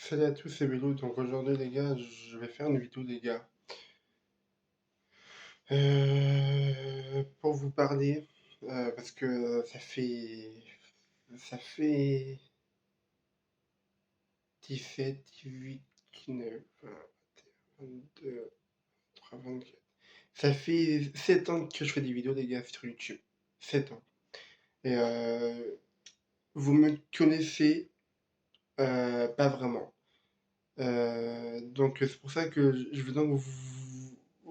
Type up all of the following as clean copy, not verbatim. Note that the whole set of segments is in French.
Salut à tous, c'est Bélo. Donc aujourd'hui, les gars, je vais faire une vidéo, les gars. Pour vous parler, parce que ça fait 17, 18, 19, 20, 22, 23, 24. Ça fait 7 ans que je fais des vidéos, les gars, sur YouTube. 7 ans. Et vous me connaissez pas vraiment. Donc c'est pour ça que je veux donc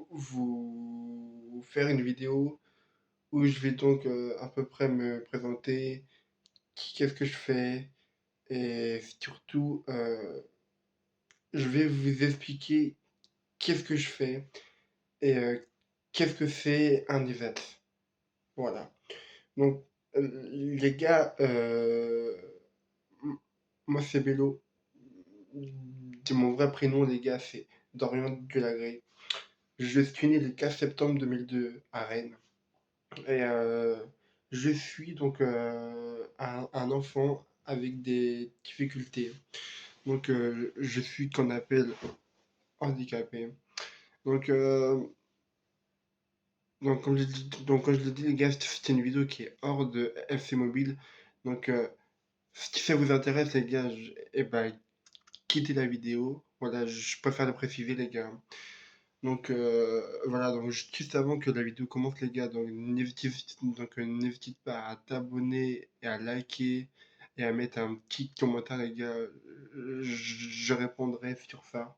vous faire une vidéo où je vais donc à peu près me présenter, qu'est-ce que je fais, et surtout je vais vous expliquer qu'est-ce que je fais et qu'est-ce que c'est un event. Voilà. Donc les gars, m- moi c'est Bélo. Mon vrai prénom les gars c'est Dorian Delagré. Je suis né le 4 septembre 2002 à Rennes. Et je suis donc un enfant avec des difficultés. Donc je suis qu'on appelle handicapé. Donc, comme je l'ai dit, les gars, c'est une vidéo qui est hors de FC Mobile. Donc si ça vous intéresse, les gars, eh ben, quittez la vidéo. Voilà, je préfère le préciser, les gars. Donc voilà, donc juste avant que la vidéo commence, les gars, n'hésitez pas à t'abonner et à liker et à mettre un petit commentaire, les gars. Je répondrai sur ça.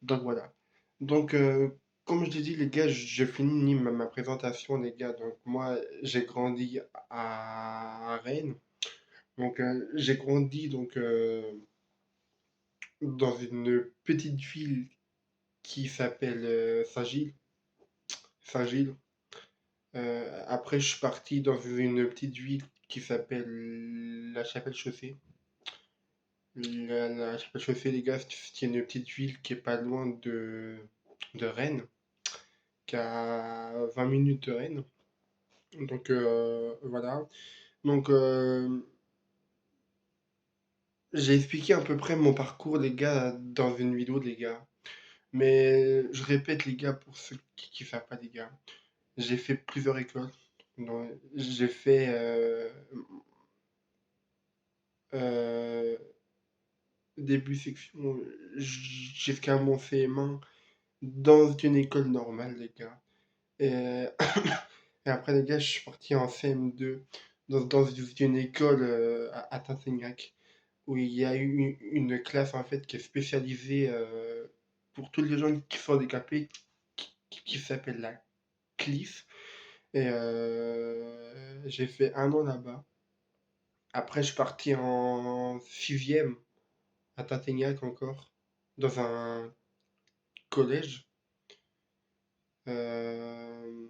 Donc voilà. Donc comme je l'ai dit, les gars, je finis ma présentation, les gars. Donc moi, j'ai grandi à Rennes. Donc j'ai grandi donc dans une petite ville qui s'appelle Saint-Gilles. Saint-Gilles. Après, je suis parti dans une petite ville qui s'appelle La Chapelle-Chaussée. La Chapelle-Chaussée, les gars, c'est une petite ville qui est pas loin de Rennes, qui a 20 minutes de Rennes. Donc voilà. Donc j'ai expliqué à peu près mon parcours, les gars, dans une vidéo, les gars. Mais je répète, les gars, pour ceux qui ne savent pas, les gars, j'ai fait plusieurs écoles. Donc, j'ai fait euh, début section jusqu'à mon CM1 dans une école normale, les gars. Et, et après, les gars, je suis parti en CM2 dans une école à Tintignac où il y a eu une classe en fait qui est spécialisée pour tous les gens qui sont handicapés qui s'appelle la CLIF. Et j'ai fait un an là-bas. Après, je suis parti en sixième à Tintignac encore, dans un collège. Euh,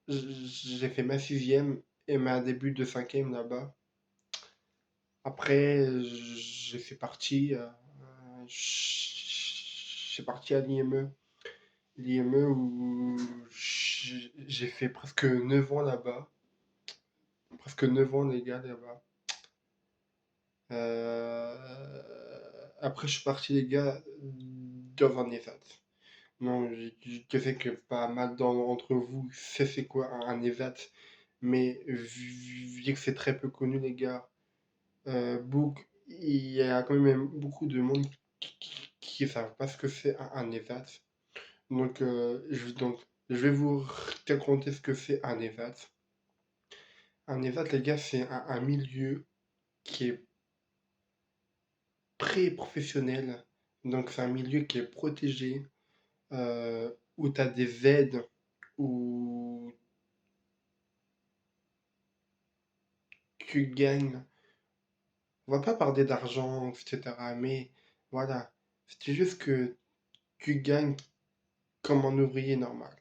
j'ai fait ma sixième et ma début de cinquième là-bas. Après, j'ai fait partie, j'ai parti à l'IME. L'IME où j'ai fait presque 9 ans là-bas. Presque 9 ans, les gars, là-bas. Après, je suis parti, les gars, dans un ESAT. Non, je sais que pas mal d'entre vous savent c'est quoi un ESAT, mais vu que c'est très peu connu, les gars, il y a quand même beaucoup de monde qui ne savent pas ce que c'est un ESAT. Donc, je vais vous raconter ce que c'est un ESAT. Un ESAT, les gars, c'est un milieu qui est pré-professionnel. Donc, c'est un milieu qui est protégé, où tu as des aides, où tu gagnes. On va pas parler d'argent, etc. Mais voilà, c'est juste que tu gagnes comme un ouvrier normal.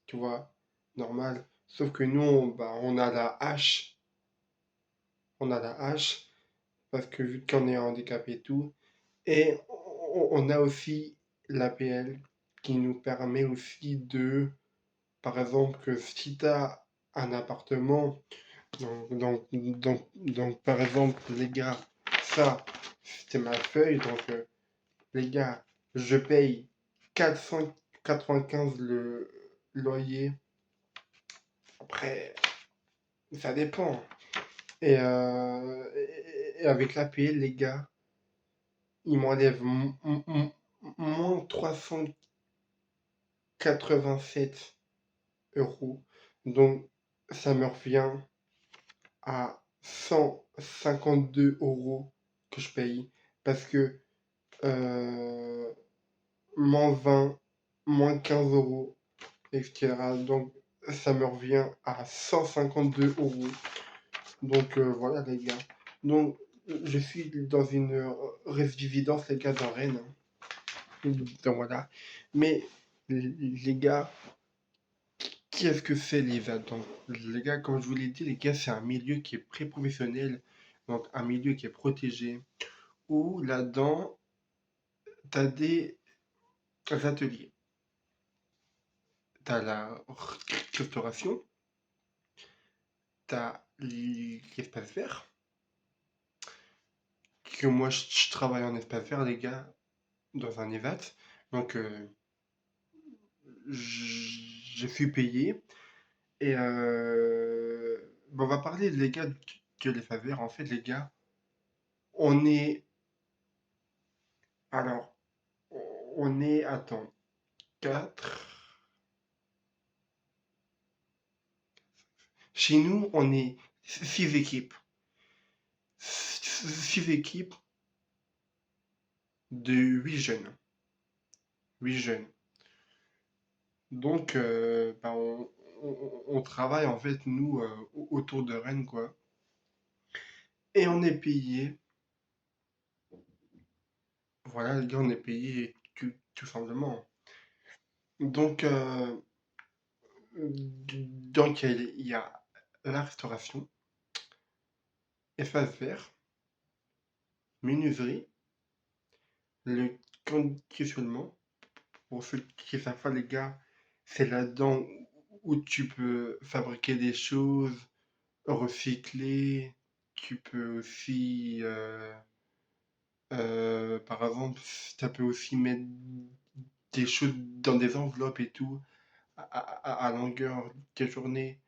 Tu vois, normal. Sauf que nous, on a la hache. On a la hache parce que vu qu'on est handicapé et tout. Et on a aussi l'APL qui nous permet aussi de, par exemple, que si tu as un appartement, donc, par exemple, les gars, ça, c'était ma feuille. Donc, les gars, je paye 495 le loyer. Après, ça dépend. Et avec l'APL, les gars, ils m'enlèvent moins 387 euros. Donc, ça me revient à 152 € que je paye. Parce que euh, moins 20, moins 15 €, etc. Donc, ça me revient à 152 €. Donc, voilà, les gars. Donc, je suis dans une résidence, les gars, dans Rennes, hein. Donc, voilà. Mais, les gars, qu'est-ce que c'est l'ISA? Donc, les gars, comme je vous l'ai dit, les gars, c'est un milieu qui est pré-professionnel, donc un milieu qui est protégé, où là-dedans, tu as des ateliers. Tu as la restauration, tu as l'espace vert, que moi je travaille en espace vert, les gars, dans un EVAT. Donc, je suis payé. Et bon, on va parler, les gars, de l'espace vert. En fait, les gars, on est. Alors, on est. Attends. 4. Chez nous, on est 6 équipes. 6 équipes de 8 jeunes. 8 jeunes. Donc, bah, on travaille en fait, nous, autour de Rennes, quoi. Et on est payé. Voilà, les gars, on est payé tout simplement. Donc, il y a la restauration, espace vert, menuiserie, le conditionnement. Pour ceux qui savent pas, les gars, c'est là-dedans où tu peux fabriquer des choses, recycler. Tu peux aussi, par exemple, tu peux aussi mettre des choses dans des enveloppes et tout, à longueur de journée.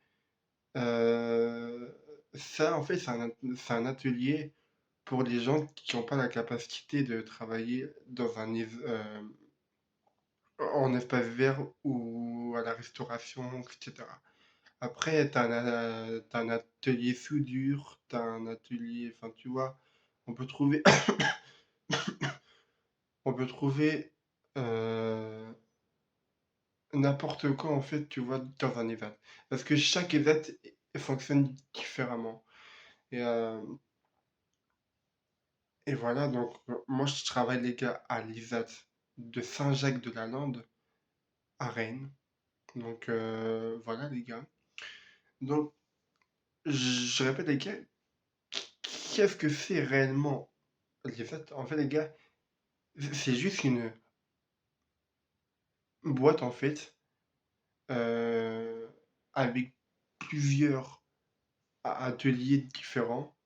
Euh, Ça, en fait, c'est un atelier pour les gens qui n'ont pas la capacité de travailler dans en espace vert ou à la restauration, etc. Après, t'as un atelier soudure, t'as un atelier, enfin, tu vois, on peut trouver, on peut trouver euh, n'importe quoi, en fait, tu vois, dans un EVAT. Parce que chaque EVAT fonctionne différemment. Et, euh, et voilà, donc, moi, je travaille, les gars, à l'EVAT de Saint-Jacques-de-la-Lande, à Rennes. Donc, voilà, les gars. Donc, je répète, les gars, qu'est-ce que c'est réellement l'EVAT? En fait, les gars, c'est juste une boîte, en fait, euh, avec plusieurs ateliers différents,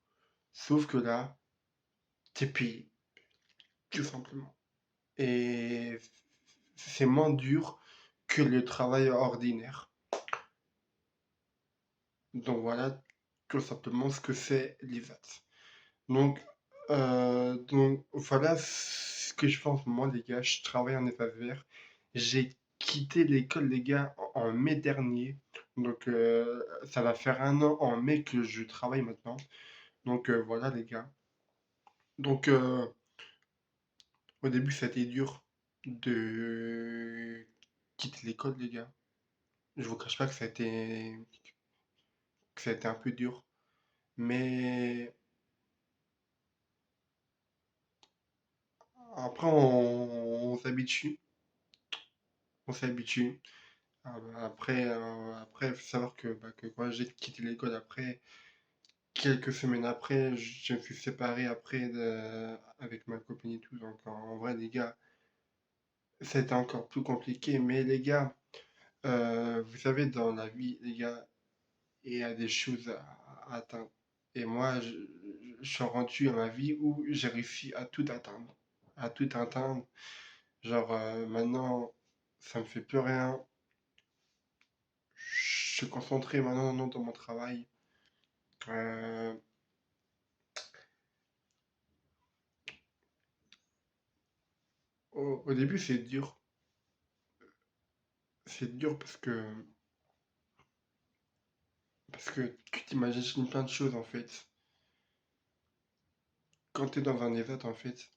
sauf que là, t'es payé, tout simplement. Et c'est moins dur que le travail ordinaire. Donc voilà tout simplement ce que c'est l'IVAT. Donc voilà ce que je fais en ce moment, les gars. Je travaille en espace vert. J'ai quitté l'école, les gars, en mai dernier. Donc ça va faire un an en mai que je travaille maintenant. Donc voilà, les gars. Donc au début, ça a été dur de quitter l'école, les gars. Je vous cache pas que ça a été un peu dur. Mais après, on s'habitue. On s'habitue. Après, faut savoir que quand j'ai quitté l'école, après, quelques semaines après, je me suis séparé après avec ma copine et tout. Donc en vrai, les gars, c'était encore plus compliqué. Mais les gars, vous savez, dans la vie, les gars, il y a des choses à atteindre. Et moi, je suis rendu à ma vie où j'ai réussi à tout atteindre. À tout atteindre. Genre, maintenant, ça me fait plus rien. Je suis concentré maintenant dans mon travail. Euh, au début, c'est dur. C'est dur parce que tu t'imagines plein de choses en fait. Quand tu es dans un ESAT, en fait,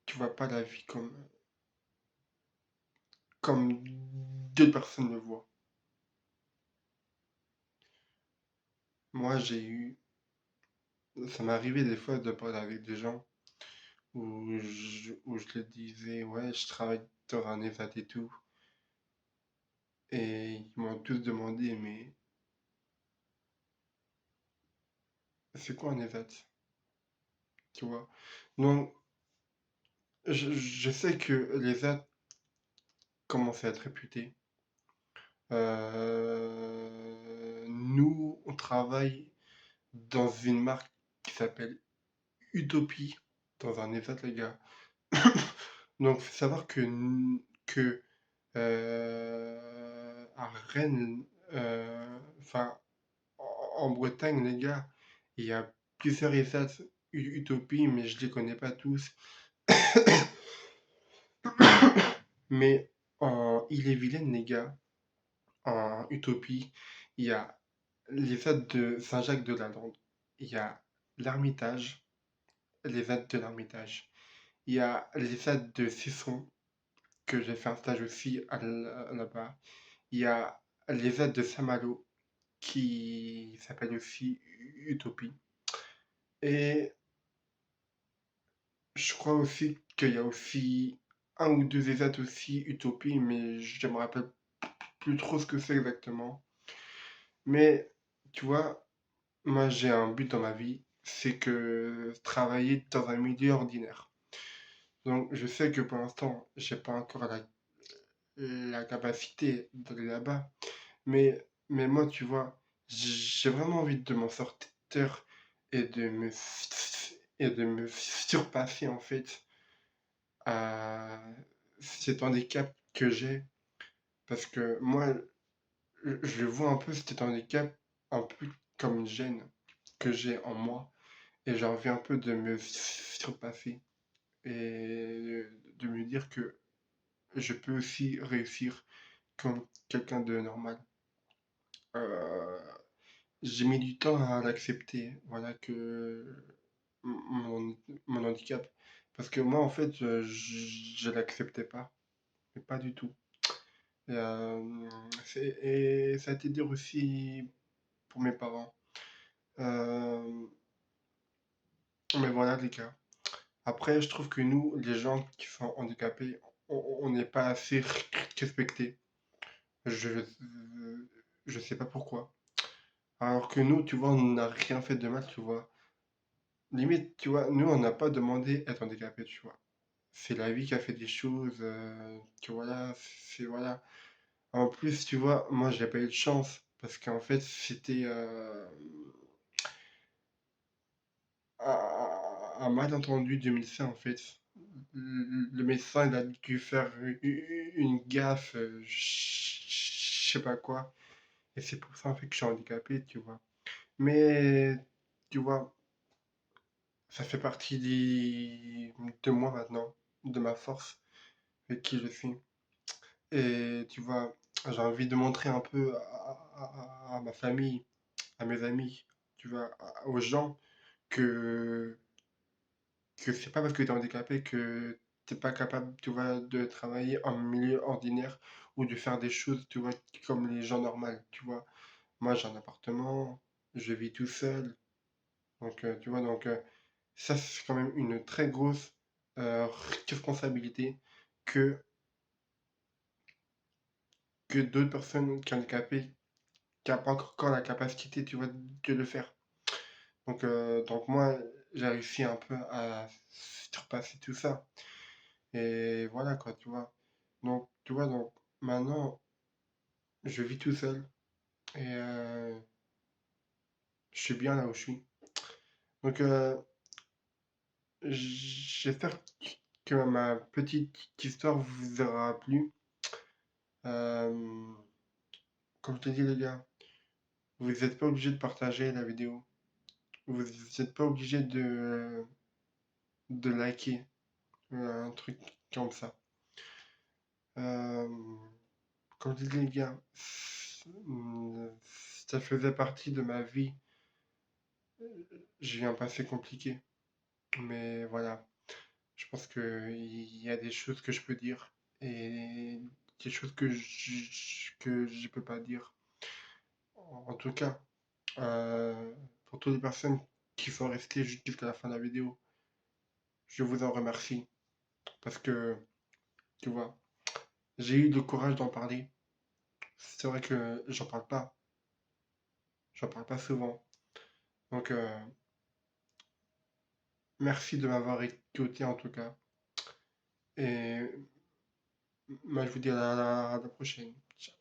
tu vois pas la vie comme d'autres personnes le voient. Moi, ça m'est arrivé des fois de parler avec des gens où je leur disais, ouais, je travaille dans un ESAT et tout. Et ils m'ont tous demandé, mais c'est quoi un ESAT? Tu vois? Donc, je sais que les ESAT commencent à être réputés. Nous, on travaille dans une marque qui s'appelle Utopie, dans un ESAT, les gars. Donc, faut savoir que à Rennes, enfin, en Bretagne, les gars, il y a plusieurs ESAT Utopie, mais je les connais pas tous. Mais en Ille-et-Vilaine, les gars, en Utopie, il y a l'ESAT de Saint-Jacques-de-la-Lande. Il y a l'Ermitage, l'ESAT de l'Ermitage. Il y a l'ESAT de Cesson, que j'ai fait un stage aussi là-bas. Il y a l'ESAT de Saint-Malo, qui s'appelle aussi Utopie. Et je crois aussi qu'il y a aussi un ou deux ESAT aussi Utopie, mais je me rappelle plus trop ce que c'est exactement. Mais tu vois, moi j'ai un but dans ma vie, c'est que travailler dans un milieu ordinaire. Donc je sais que pour l'instant, j'ai pas encore la capacité d'aller là-bas, mais moi, tu vois, j'ai vraiment envie de m'en sortir et et de me surpasser en fait à cet handicap que j'ai. Parce que moi, je le vois un peu cet handicap un peu comme une gêne que j'ai en moi. Et j'ai envie un peu de me surpasser et de me dire que je peux aussi réussir comme quelqu'un de normal. Euh, j'ai mis du temps à l'accepter, voilà, que mon handicap. Parce que moi, en fait, je l'acceptais pas, mais pas du tout. Et ça a été dur aussi pour mes parents. Euh, mais voilà, les gars. Après, je trouve que nous, les gens qui sont handicapés, on n'est pas assez respectés. Je, je sais pas pourquoi. Alors que nous, tu vois, on n'a rien fait de mal, tu vois. Limite, tu vois, nous, on n'a pas demandé à être handicapé, tu vois. C'est la vie qui a fait des choses, que voilà, c'est voilà. En plus, tu vois, moi, j'ai pas eu de chance, parce qu'en fait, c'était un malentendu du médecin, en fait. Le médecin, il a dû faire une gaffe, je sais pas quoi. Et c'est pour ça, en fait, que je suis handicapé, tu vois. Mais, tu vois, ça fait partie de moi maintenant, de ma force, et qui je suis. Et tu vois, j'ai envie de montrer un peu à ma famille, à mes amis, tu vois, aux gens que, que c'est pas parce que tu es handicapé que t'es pas capable, tu vois, de travailler en milieu ordinaire ou de faire des choses, tu vois, comme les gens normaux, tu vois. Moi, j'ai un appartement, je vis tout seul, donc, tu vois, donc, ça, c'est quand même une très grosse euh, responsabilité que, que d'autres personnes qui sont handicapées qui n'a pas encore la capacité, tu vois, de le faire. Donc moi, j'ai réussi un peu à surpasser tout ça. Et voilà quoi, tu vois. Donc, tu vois, donc maintenant, je vis tout seul. Et Je suis bien là où je suis. Donc, j'espère que ma petite histoire vous aura plu. Euh, Comme je t'ai dit, les gars, vous n'êtes pas obligé de partager la vidéo. Vous n'êtes pas obligé de liker un truc comme ça. Euh, Comme je dis, les gars, ça faisait partie de ma vie. J'ai eu un passé compliqué. Mais voilà, je pense qu'il y a des choses que je peux dire et des choses que je peux pas dire. En tout cas, pour toutes les personnes qui sont restées jusqu'à la fin de la vidéo, je vous en remercie parce que, tu vois, j'ai eu le courage d'en parler. C'est vrai que j'en parle pas souvent. Donc, merci de m'avoir écouté en tout cas. Et moi, je vous dis à la prochaine. Ciao.